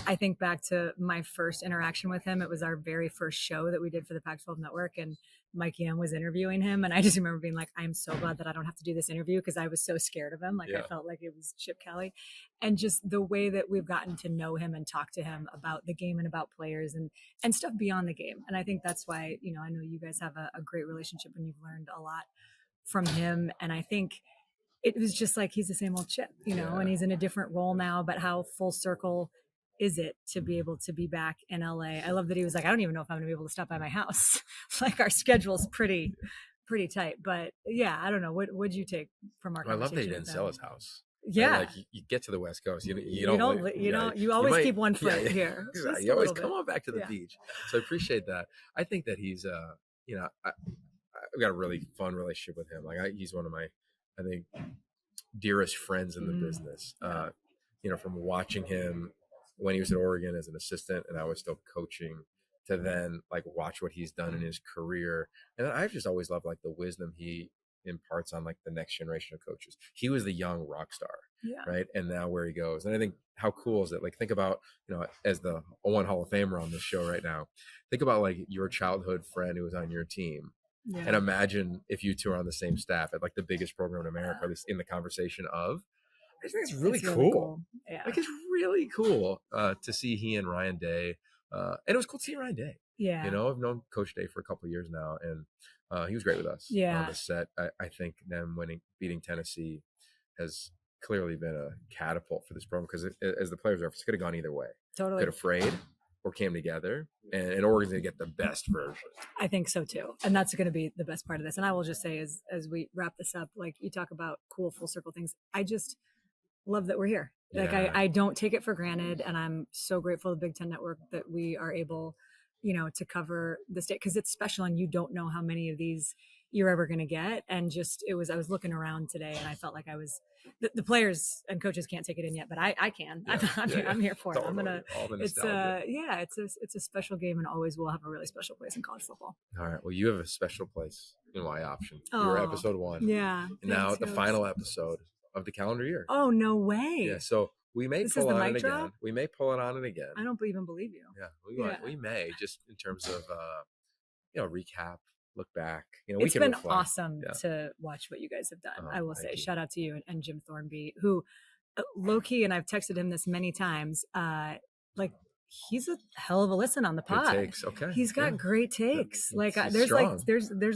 I think back to my first interaction with him. It was our very first show that we did for the Pac-12 Network, and Mike Young was interviewing him. And I just remember being like, I'm so glad that I don't have to do this interview because I was so scared of him. Like I felt like it was Chip Kelly. And just the way that we've gotten to know him and talk to him about the game and about players and stuff beyond the game. And I think that's why, I know you guys have a great relationship and you've learned a lot from him. And I think it was just like he's the same old Chip, and he's in a different role now, but how full circle is it to be able to be back in LA? I love that he was like, I don't even know if I'm gonna be able to stop by my house. Like our schedule's pretty tight. But yeah, I don't know. What'd you take from our I love conversation? that he didn't sell his house. Yeah. Like you get to the West Coast, you always keep one foot here. Exactly. You always come on back to the beach. So I appreciate that. I think that he's I've got a really fun relationship with him. Like he's one of my, I think, dearest friends in the business. From watching him when he was at Oregon as an assistant and I was still coaching, to then like watch what he's done in his career. And I've just always loved like the wisdom he imparts on like the next generation of coaches. He was the young rock star, right? And now where he goes. And I think how cool is it? Like think about, as the one Hall of Famer on this show right now, think about like your childhood friend who was on your team. Yeah. And imagine if you two are on the same staff at like the biggest program in America, at least in the conversation of. I think it's really cool. Yeah. Like it's really cool to see he and Ryan Day. And it was cool to see Ryan Day. Yeah. I've known Coach Day for a couple of years now, and he was great with us on the set. I think them beating Tennessee has clearly been a catapult for this program because as the players referenced, it could have gone either way. Totally. Could have frayed or came together, and Oregon's going to get the best version. I think so too. And that's going to be the best part of this. And I will just say as we wrap this up, like you talk about cool full circle things, I just love that we're here. Like I don't take it for granted. And I'm so grateful to Big Ten Network that we are able, to cover the state because it's special and you don't know how many of these you're ever going to get. And just, I was looking around today and I felt like I was, the players and coaches can't take it in yet, but I can. I'm here for it. I'm going to, it's a special game and always will have a really special place in college football. All right. Well, you have a special place in Y Option. You're episode 1. Yeah. And now the final episode of the calendar year. Oh, no way. Yeah. So we may pull on it again. We may pull it on it again. I don't even believe you. Yeah. We may just in terms of, recap, look back. It's been awesome to watch what you guys have done. I will say shout out to you and Jim Thornby, who low key, and I've texted him this many times, he's a hell of a listen on the pod. Takes. Okay. He's got great takes. There's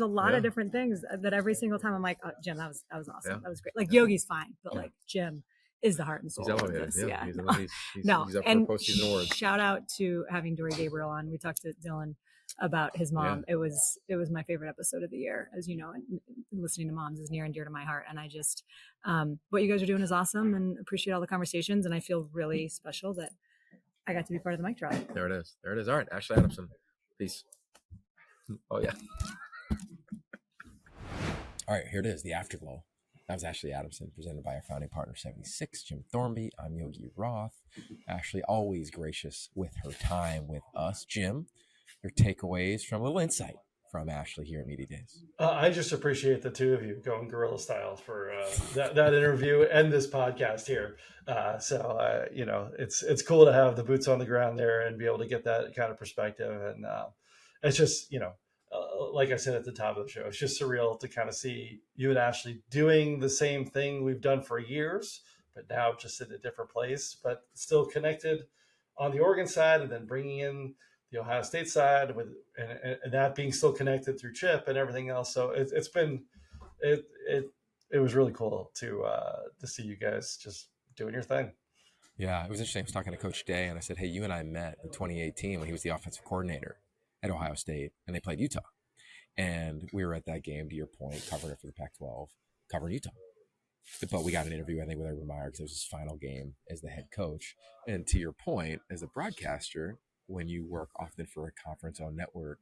a lot of different things that every single time I'm like, oh, Jim, that was awesome. Yeah. That was great. Like Yogi's fine, but like Jim is the heart and soul of this. He's up for postseason awards. Shout out to having Dory Gabriel on. We talked to Dylan about his mom. It was my favorite episode of the year, as you know, and listening to moms is near and dear to my heart. And I just what you guys are doing is awesome and appreciate all the conversations. And I feel really special that I got to be part of the mic drop. There it is. All right. Ashley Adamson. Peace. Oh yeah. All right, here it is, the afterglow. That was Ashley Adamson, presented by our founding partner, 76, Jim Thornby. I'm Yogi Roth. Ashley, always gracious with her time with us. Jim, your takeaways from a little insight from Ashley here at Media Days. I just appreciate the two of you going guerrilla style for that interview and this podcast here. It's cool to have the boots on the ground there and be able to get that kind of perspective. And it's just, like I said at the top of the show, it's just surreal to kind of see you and Ashley doing the same thing we've done for years, but now just in a different place, but still connected on the Oregon side, and then bringing in the Ohio State side with and that being still connected through Chip and everything else. So it was really cool to see you guys just doing your thing. Yeah, it was interesting. I was talking to Coach Day, and I said, "Hey, you and I met in 2018 when he was the offensive coordinator at Ohio State, and they played Utah. And we were at that game, to your point, covering it for the Pac-12, covering Utah. But we got an interview, I think, with Urban Meyer because it was his final game as the head coach. And to your point, as a broadcaster, when you work often for a conference on network,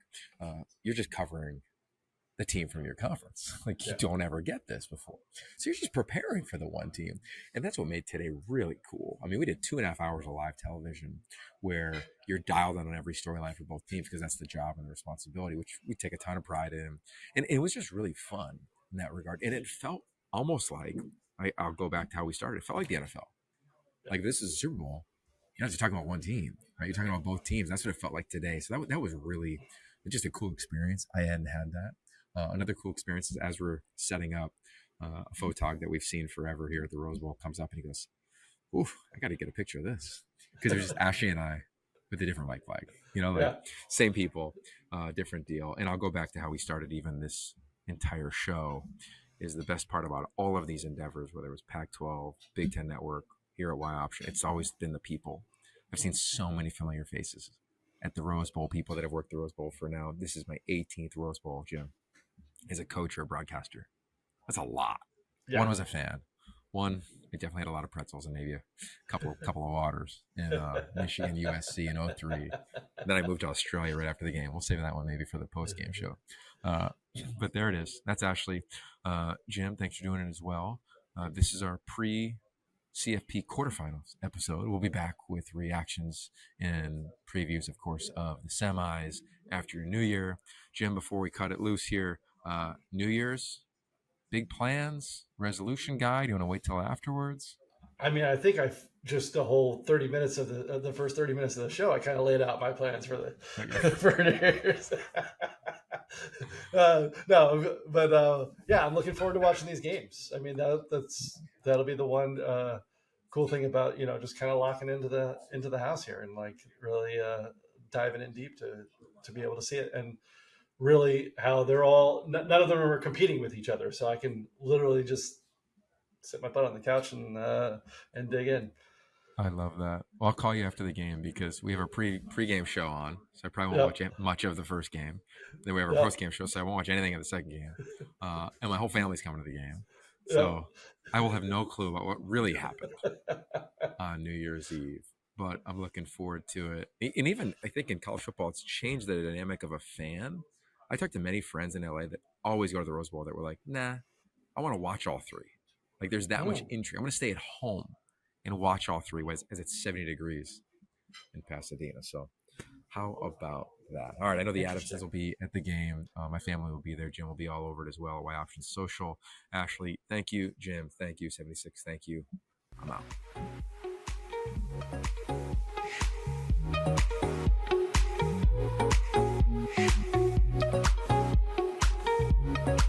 you're just covering the team from your conference. Like you don't ever get this before. So you're just preparing for the one team. And that's what made today really cool. I mean, we did 2.5 hours of live television where you're dialed in on every storyline for both teams because that's the job and the responsibility, which we take a ton of pride in. And it was just really fun in that regard. And it felt almost like, I'll go back to how we started. It felt like the NFL. Like this is a Super Bowl you're not just talking about one team, right? You're talking about both teams. That's what it felt like today. So that was really just a cool experience. I hadn't had that. Another cool experience is as we're setting up, a photog that we've seen forever here at the Rose Bowl comes up and he goes, "Oof, I got to get a picture of this," because there's just Ashley and I with a different white flag. Same people, different deal. And I'll go back to how we started even this entire show. Is the best part about all of these endeavors, whether it was Pac-12, Big Ten Network, here at Y Option, it's always been the people. I've seen so many familiar faces at the Rose Bowl, people that have worked the Rose Bowl for now. This is my 18th Rose Bowl, Jim, as a coach or a broadcaster. That's a lot. Yeah. One was a fan. One, I definitely had a lot of pretzels and maybe a couple of waters in Michigan, USC in 03. And then I moved to Australia right after the game. We'll save that one maybe for the post-game show. But there it is. That's Ashley. Jim, thanks for doing it as well. This is our pre-CFP Quarterfinals episode. We'll be back with reactions and previews, of course, of the semis after New Year. Jim, before we cut it loose here, New Year's, big plans, resolution guide? You want to wait till afterwards? I mean, I think just the whole 30 minutes of the first 30 minutes of the show, I kind of laid out my plans for for New Year's. Yeah, I'm looking forward to watching these games. I mean, that'll be the one cool thing about, just kind of locking into the house here and like really diving in deep to be able to see it. And really how they're all, none of them are competing with each other. So I can literally just sit my butt on the couch and dig in. I love that. Well, I'll call you after the game because we have a pre-game show on. So I probably won't watch much of the first game. Then we have a post-game show, so I won't watch anything of the second game. And my whole family's coming to the game. So I will have no clue about what really happened on New Year's Eve. But I'm looking forward to it. And even, I think in college football, it's changed the dynamic of a fan. I talked to many friends in LA that always go to the Rose Bowl that were like, nah, I want to watch all three. Like there's that much intrigue. I'm going to stay at home and watch all three as it's 70 degrees in Pasadena. So how about that? All right. I know the Adamsons will be at the game. My family will be there. Jim will be all over it as well. Y Option Social. Ashley, thank you. Jim, thank you. 76, thank you. I'm out.